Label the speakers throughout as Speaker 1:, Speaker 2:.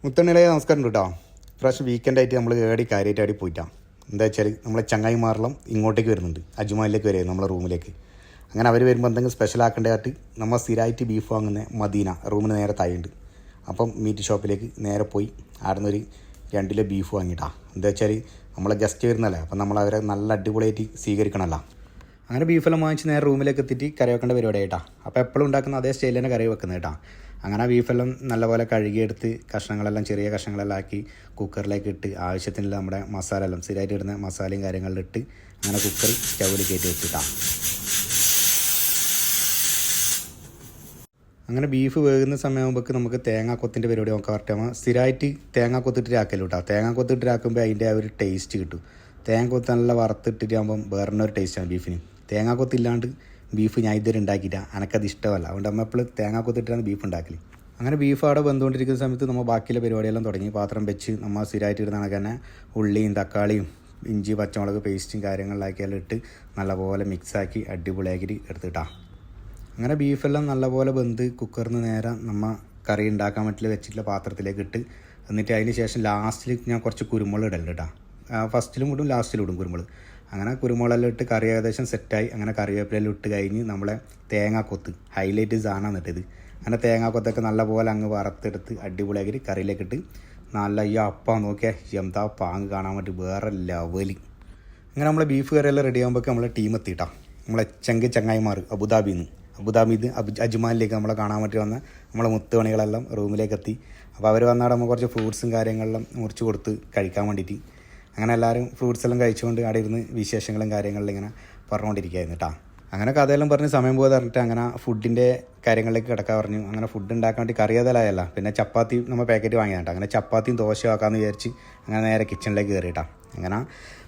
Speaker 1: മുത്തണ്ണികളെ നമസ്കാരം കേട്ടോ. ഇപ്രാവശ്യം വീക്കെൻഡായിട്ട് നമ്മൾ കാര്യമായിട്ട് പോയിട്ടാണ്. എന്താ വെച്ചാൽ നമ്മളെ ചങ്ങായിമാരെല്ലാം ഇങ്ങോട്ടേക്ക് വരുന്നുണ്ട്, അജ്മാലിലേക്ക് വരുന്നത് നമ്മളെ റൂമിലേക്ക്. അങ്ങനെ അവർ വരുമ്പോൾ എന്തെങ്കിലും സ്പെഷ്യൽ ആക്കേണ്ടതായിട്ട് നമ്മൾ സ്ഥിരമായിട്ട് ബീഫ് വാങ്ങുന്ന മദീന റൂമിന് നേരെ താഴെയുണ്ട്. അപ്പം മീറ്റ് ഷോപ്പിലേക്ക് നേരെ പോയി അവിടെ നിന്നൊരു 2 കിലോ ബീഫ് വാങ്ങിയിട്ടാണ്. എന്താ വെച്ചാൽ നമ്മളെ ഗസ്റ്റ് വരുന്നല്ലേ, അപ്പം നമ്മൾ അവരെ നല്ല അടിപൊളിയായിട്ട് സ്വീകരിക്കണമല്ലോ. അങ്ങനെ ബീഫെല്ലാം വാങ്ങിച്ച് നേരെ റൂമിലേക്ക് എത്തിയിട്ട് കറി വെക്കേണ്ട പരിപാടിയായിട്ടാണ്. അപ്പോൾ എപ്പോഴും ഉണ്ടാക്കുന്ന അതേ സ്റ്റൈലിൽ തന്നെ കറി വെക്കുന്നത് കേട്ടോ. അങ്ങനെ ബീഫെല്ലാം നല്ലപോലെ കഴുകിയെടുത്ത് കഷ്ണങ്ങളെല്ലാം ചെറിയ കഷ്ണങ്ങളെല്ലാം ആക്കി കുക്കറിലേക്ക് ഇട്ട് ആവശ്യത്തിനുള്ള നമ്മുടെ മസാല എല്ലാം സ്ഥിരമായിട്ട് ഇടുന്ന മസാലയും കാര്യങ്ങളിലും ഇട്ട് അങ്ങനെ കുക്കർ സ്റ്റൗവിൽ കയറ്റി വെച്ചിട്ടാണ്. അങ്ങനെ ബീഫ് വേകുന്ന സമയമാകുമ്പോൾ നമുക്ക് തേങ്ങാക്കൊത്തിൻ്റെ പരിപാടി നോക്കാൻ പറ്റുമ്പോൾ സ്ഥിരമായിട്ട് തേങ്ങാക്കൊത്തിട്ട് കേട്ടോ. തേങ്ങാക്കൊത്തിട്ട് ആക്കുമ്പോൾ അതിൻ്റെ ആ ഒരു ടേസ്റ്റ് കിട്ടും. തേങ്ങാക്കൊത്ത് നല്ല വറുത്തിട്ടിട്ടാകുമ്പം വേറൊരു ടേസ്റ്റാണ് ബീഫിന്. തേങ്ങാക്കൊത്തില്ലാണ്ട് ബീഫ് ഞാൻ ഇതുവരെ ഉണ്ടാക്കിയില്ല, എനിക്കത് ഇഷ്ടമല്ല. അതുകൊണ്ട് നമ്മൾ എപ്പോഴും തേങ്ങാക്കൊത്തിട്ടാണ് ബീഫ് ഉണ്ടാക്കൽ. അങ്ങനെ ബീഫ് അവിടെ വെന്തുകൊണ്ടിരിക്കുന്ന സമയത്ത് നമ്മൾ ബാക്കിയുള്ള പരിപാടിയെല്ലാം തുടങ്ങി. പാത്രം വെച്ച് നമ്മൾ സ്ഥിരമായിട്ട് ഇടുന്ന കണക്ക് തന്നെ ഉള്ളിയും തക്കാളിയും ഇഞ്ചി പച്ചമുളക് പേസ്റ്റും കാര്യങ്ങളിലാക്കിയെല്ലാം ഇട്ട് നല്ലപോലെ മിക്സാക്കി അടിപൊളിയാക്കിയിട്ട് എടുത്തിട്ടാണ്. അങ്ങനെ ബീഫെല്ലാം നല്ലപോലെ വെന്ത് കുക്കറിൽ നിന്ന് നേരെ നമ്മൾ കറി ഉണ്ടാക്കാൻ പറ്റില്ല വെച്ചിട്ടുള്ള പാത്രത്തിലേക്ക് ഇട്ട് എന്നിട്ട് അതിന് ശേഷം ലാസ്റ്റിൽ ഞാൻ കുറച്ച് കുരുമുളക് ഇടലുണ്ട് കേട്ടോ. ഫസ്റ്റിലും ഇടും ലാസ്റ്റിലും ഇടും കുരുമുളക്. അങ്ങനെ കുരുമുളകെല്ലാം ഇട്ട് കറി ഏകദേശം സെറ്റായി. അങ്ങനെ കറിവേപ്പിലെല്ലാം ഇട്ട് കഴിഞ്ഞ് നമ്മളെ തേങ്ങാക്കൊത്ത് ഹൈലൈറ്റ് സാധനമാണ് ഇട്ടത്. അങ്ങനെ തേങ്ങാക്കൊത്തൊക്കെ നല്ലപോലെ അങ്ങ് വറുത്തെടുത്ത് അടിപൊളിയാക്കി കറിയിലേക്ക് ഇട്ട് നല്ല ഈ അപ്പം നോക്കിയാൽ എന്താ പാങ്ങ് കാണാൻ വേണ്ടി വേറെ ലെവല്. അങ്ങനെ നമ്മളെ ബീഫ് കറിയെല്ലാം റെഡി ആകുമ്പോൾ നമ്മളെ ടീം എത്തിയിട്ടാണ്. നമ്മളെ ചങ്ങായിമാർ അബുദാബിന്ന് അജ്മാലിലേക്ക് നമ്മളെ കാണാൻ വേണ്ടി വന്ന നമ്മളെ മുത്തുപണികളെല്ലാം റൂമിലേക്ക് എത്തി. അപ്പോൾ അവർ വന്നാൽ നമ്മൾ കുറച്ച് ഫ്രൂട്ട്സും കാര്യങ്ങളെല്ലാം മുറിച്ച് കൊടുത്ത് കഴിക്കാൻ വേണ്ടിയിട്ട് അങ്ങനെ എല്ലാവരും ഫ്രൂട്ട്സ് എല്ലാം കഴിച്ചുകൊണ്ട് അവിടെ ഇരുന്ന് വിശേഷങ്ങളും കാര്യങ്ങളിലും ഇങ്ങനെ പറഞ്ഞുകൊണ്ടിരിക്കുകയായിരുന്നു കേട്ടോ. അങ്ങനെ കഥയെല്ലാം പറഞ്ഞ് സമയം പോകാതെ പറഞ്ഞിട്ട് അങ്ങനെ ഫുഡിൻ്റെ കാര്യങ്ങളിലേക്ക് കിടക്കാൻ പറഞ്ഞു. അങ്ങനെ ഫുഡ് ഉണ്ടാക്കാൻ വേണ്ടി കറിയതലായല്ല, പിന്നെ ചപ്പാത്തി നമ്മൾ പാക്കറ്റ് വാങ്ങിയാട്ടോ. അങ്ങനെ ചപ്പാത്തിയും ദോശ ആക്കാമെന്ന് വിചാരിച്ച് അങ്ങനെ നേരെ കിച്ചണിലേക്ക് കയറിയിട്ടാ. അങ്ങനെ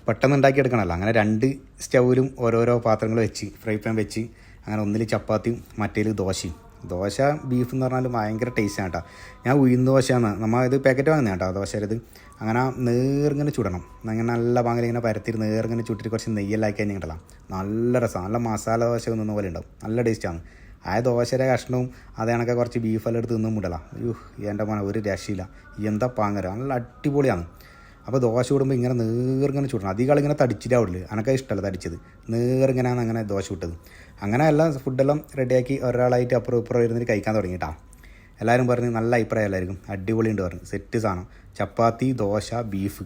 Speaker 1: പെട്ടെന്ന് ഉണ്ടാക്കിയെടുക്കണമല്ലോ. അങ്ങനെ 2 സ്റ്റൗവിലും ഓരോരോ പാത്രങ്ങൾ വെച്ച് ഫ്രൈ പാൻ വെച്ച് അങ്ങനെ ഒന്നിൽ ചപ്പാത്തിയും മറ്റേൽ ദോശയും. ദോശ ബീഫ് എന്ന് പറഞ്ഞാൽ ഭയങ്കര ടേസ്റ്റാണ് കേട്ടോ. ഞാൻ ഉഴുന്ന് ദോശയാണ് നമ്മൾ ഇത് പാക്കറ്റ് വാങ്ങുന്നത് കേട്ടോ ദോശയത്. അങ്ങനെ നേർങ്ങനെ ചുടണം. അങ്ങനെ നല്ല പാങ്ങിൽ ഇങ്ങനെ പരത്തിട്ട് നേർങ്ങനെ ചുട്ടിട്ട് കുറച്ച് നെയ്യെല്ലാം ആക്കി കഴിഞ്ഞിട്ടല്ല നല്ല രസമാണ്. നല്ല മസാല ദോശ തിന്നുന്ന പോലെ ഉണ്ടാവും, നല്ല ടേസ്റ്റാണ്. ആ ദോശയുടെ കഷ്ണവും അത് കണക്കെ കുറച്ച് ബീഫെല്ലാം എടുത്ത് തിന്നും വിടല. എൻ്റെ മോനെ ഒരു രക്ഷയില്ല, എന്താ പാങ്ങര, നല്ല അടിപൊളിയാണ്. അപ്പോൾ ദോശ ചൂടുമ്പോൾ ഇങ്ങനെ നേർങ്ങനെ ചൂടണം. അധികം ആളിങ്ങനെ തടിച്ചിട്ടാവില്ല, എനിക്കത് ഇഷ്ടമല്ല തടിച്ചത്, നേർങ്ങനെയാണ് അങ്ങനെ ദോശ ചുട്ടത്. അങ്ങനെ എല്ലാം ഫുഡെല്ലാം റെഡിയാക്കി ഒരാളായിട്ട് അപ്പുറം ഇപ്പുറം ഇരുന്നിട്ട് കഴിക്കാൻ തുടങ്ങിയിട്ടാണ്. എല്ലാവരും പറഞ്ഞ് നല്ല അഭിപ്രായം, എല്ലാവർക്കും അടിപൊളിയുണ്ട് പറഞ്ഞു. സെറ്റ് സാധനം. ചപ്പാത്തി ദോശ ബീഫ്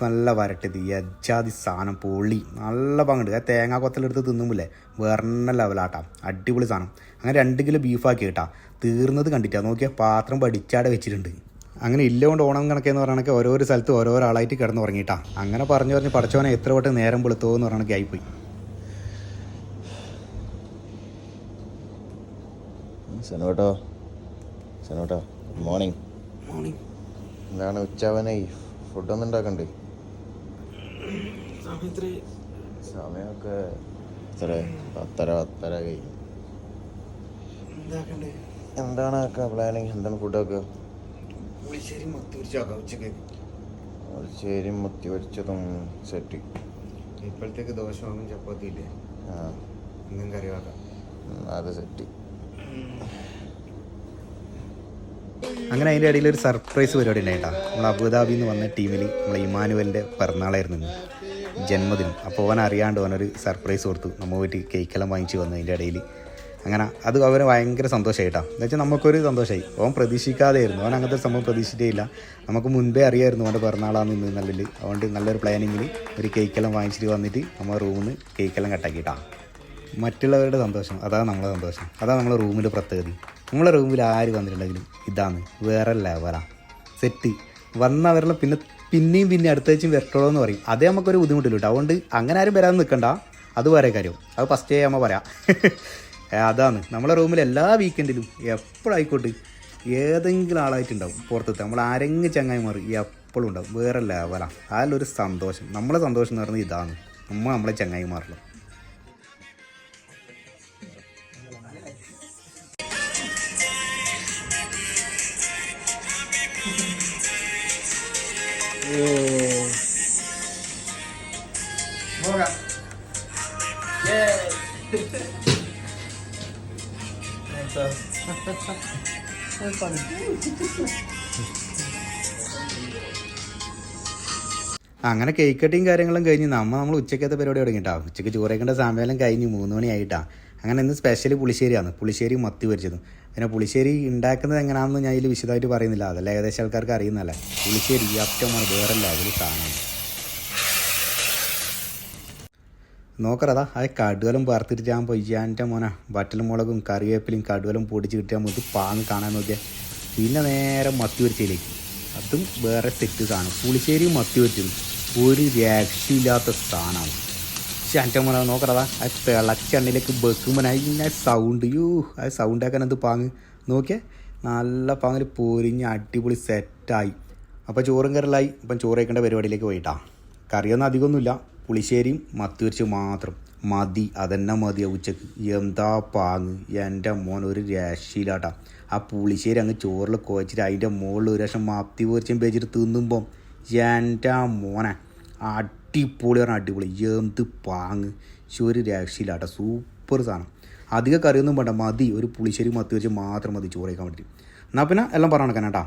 Speaker 1: നല്ല വരട്ടത് യജാതി സാധനം, പൊള്ളി നല്ല പങ്കുണ്ട്. ആ തേങ്ങാ കൊത്തലെടുത്ത് തിന്നുമ്പില്ലേ വേറെ ലെവലാട്ടാ, അടിപൊളി സാധനം. അങ്ങനെ 2 കിലോ ബീഫാക്കി കേട്ടാ. തീർന്നത് കണ്ടിട്ടാ, നോക്കിയാൽ പാത്രം പഠിച്ചാടെ വെച്ചിട്ടുണ്ട്. അങ്ങനെ ഇല്ലോണ്ട് ഓണം കണക്കെന്ന് പറയണക്ക് ഓരോരോ സ്ഥലത്ത് ഓരോരോ ആളായിട്ട് കിടന്ന് ഉറങ്ങിയിട്ടാ. അങ്ങനെ പറഞ്ഞ് പഠിച്ചവനെ എത്ര വട്ടം നേരം വെളുത്തോ എന്ന് പറയണക്ക് ആയിപ്പോയി.
Speaker 2: സനോട്ടോ ഗുഡ് മോർണിംഗ്. എന്താണ് ഉച്ചവനായി, ഫുഡൊന്നും ഉണ്ടാക്കണ്ടേ? സമയമൊക്കെ എത്ര 10:30 കഴിഞ്ഞു. എന്താണ് പ്ലാനിങ്? എന്താണ് ഫുഡൊക്കെ? പുളിശ്ശേരി മത്തി പൊരിച്ചതും സെറ്റ്.
Speaker 1: ഇപ്പോഴത്തേക്ക് ദോശ വാങ്ങും ചപ്പാത്തി ഇല്ലേ, കറിവാക്കാം,
Speaker 2: അത് സെറ്റ്.
Speaker 1: അങ്ങനെ അതിൻ്റെ ഇടയിൽ ഒരു സർപ്രൈസ് പരിപാടി ഉണ്ടായിട്ടാ. നമ്മൾ അബുദാബിയിൽ നിന്ന് വന്ന ടീമിൽ നമ്മളെ ഇമാനുവലിൻ്റെ പിറന്നാളായിരുന്നു, ജന്മദിനം. അപ്പോൾ അവൻ അറിയാണ്ട് അവനൊരു സർപ്രൈസ് കൊടുത്തു. നമ്മൾ പോയിട്ട് കേക്കെല്ലാം വാങ്ങിച്ച് വന്നു അതിൻ്റെ ഇടയിൽ. അങ്ങനെ അത് അവന് ഭയങ്കര സന്തോഷമായിട്ടാണ്. എന്ന് വെച്ചാൽ നമുക്കൊരു സന്തോഷമായി. അവൻ പ്രതീക്ഷിക്കാതെയായിരുന്നു, അവൻ അങ്ങനത്തെ ഒരു സംഭവം പ്രതീക്ഷിച്ചിട്ടേ. നമുക്ക് മുൻപേ അറിയായിരുന്നു അവൻ്റെ പിറന്നാളാന്ന് നിന്ന് നല്ലത്. അതുകൊണ്ട് നല്ലൊരു പ്ലാനിങ്ങിൽ ഒരു കേക്കെല്ലാം വാങ്ങിച്ചിട്ട് വന്നിട്ട് നമ്മൾ റൂമിൽ നിന്ന് കേക്കെല്ലാം കട്ടാക്കിയിട്ടാണ്. മറ്റുള്ളവരുടെ സന്തോഷം അതാണ് നമ്മളെ സന്തോഷം, അതാണ് നമ്മളെ റൂമിൻ്റെ പ്രത്യേകത. നമ്മളെ റൂമിൽ ആര് വന്നിട്ടുണ്ടെങ്കിലും ഇതാണ് വേറെ ലെവലാണ് സെറ്റ്. വന്നവരെല്ലാം പിന്നെയും അടുത്താഴ്ചയും വരട്ടോളൂ എന്ന് പറയും. അതേ നമുക്കൊരു ബുദ്ധിമുട്ടില്ല കേട്ടോ. അതുകൊണ്ട് അങ്ങനെ ആരും വരാൻ നിൽക്കണ്ട, അത് വേറെ കാര്യം. അത് ഫസ്റ്റ് നമ്മൾ പറയാം. അതാണ് നമ്മളെ റൂമിൽ എല്ലാ വീക്കെൻഡിലും എപ്പോഴായിക്കോട്ടെ ഏതെങ്കിലും ആളായിട്ടുണ്ടാവും പുറത്തത്തെ. നമ്മൾ ആരെങ്കിലും ചങ്ങായിമാർ എപ്പോഴും ഉണ്ടാവും, വേറെ ലെവലാണ്. അതിലൊരു സന്തോഷം, നമ്മളെ സന്തോഷം എന്ന് പറയുന്നത് ഇതാണ്, നമ്മളെ ചങ്ങായിമാരിലും. അങ്ങനെ കേക്ക് കട്ടിങ് കാര്യങ്ങളും കഴിഞ്ഞ് നമ്മൾ ഉച്ചക്കത്തെ പരിപാടി തുടങ്ങിയിട്ടാണ്. ഉച്ചയ്ക്ക് ചോറേക്കേണ്ട സമയം കഴിഞ്ഞ് 3 മണിയായിട്ടാണ്. അങ്ങനെ ഇന്ന് സ്പെഷ്യൽ പുളിശ്ശേരിയാണ്. പുളിശ്ശേരി മത്തി പൊരിച്ചതും. പിന്നെ പുളിശ്ശേരി ഉണ്ടാക്കുന്നത് എങ്ങനെയാണെന്ന് ഞാൻ ഇതിൽ വിശദമായിട്ട് പറയുന്നില്ല, അതല്ല ഏകദേശം ആൾക്കാർക്ക് അറിയുന്നതല്ലേ. പുളിശ്ശേരി ഏറ്റവും വേറെ ലെവൽ സാധനമാണ്. നോക്കറതാ അത് കടുവലും വറുത്തിട്ട് ഞാൻ പൊയ്യാൻ്റെ മോനെ വറ്റൽ മുളകും കറിവേപ്പിലും കടുവലും പൊടിച്ച് കിട്ടിയാൽ മതി പാങ്ങ് കാണാൻ നോക്കിയാൽ. പിന്നെ നേരെ മത്തി പൊരിച്ചതിലേക്ക്, അതും വേറെ സെറ്റ് സാധനം. പുളിശ്ശേരിയും മത്തി പൊരിച്ചതും ഒരു രക്ഷയില്ലാത്ത സാധനമാണ്. പക്ഷേ എൻ്റെ മോനെ നോക്കറതാ അത് തിളച്ച എണ്ണയിലേക്ക് വെക്കുമ്പോൾ അതിൻ്റെ സൗണ്ട് അത് സൗണ്ട് ആക്കാൻ എന്ത് പാങ്ങ് നോക്കിയാൽ നല്ല പാങ്ങിൽ പൊരിഞ്ഞ് അടിപൊളി സെറ്റായി. അപ്പോൾ ചോറും കറിലായി. ഇപ്പം ചോറ് വയ്ക്കേണ്ട പരിപാടിയിലേക്ക് പോയിട്ടാ. കറിയൊന്നും അധികമൊന്നുമില്ല, പുളിശ്ശേരിയും മത്തി പൊരിച്ച് മാത്രം മതി. അതന്നെ മതിയാ ഉച്ചക്ക്. എന്താ പാങ്ങ് എൻ്റെ മോൻ, ഒരു രക്ഷയിലാട്ടാ. ആ പുളിശ്ശേരി അങ്ങ് ചോറിൽ കുഴച്ചിട്ട് അതിൻ്റെ മുകളിൽ ഒരു ലക്ഷം മത്തി പൊരിച്ചും വെച്ചിട്ട് തിന്നുമ്പം എൻ്റെ മോനെ അടിപൊളി പറഞ്ഞാൽ അടിപൊളി. എന്ത് പാങ്ങ്, ഒരു രക്ഷയിലാട്ടാ. സൂപ്പർ സാധനം. അധികം കറിയൊന്നും വേണ്ട, മതി. ഒരു പുളിശ്ശേരി മത്തി വെച്ച് മാത്രം മതി ചോറ് കഴിക്കാൻ വേണ്ടിയിട്ട്. എന്നാൽ പിന്നെ എല്ലാം പറഞ്ഞു നടക്കാൻ കേട്ടാ.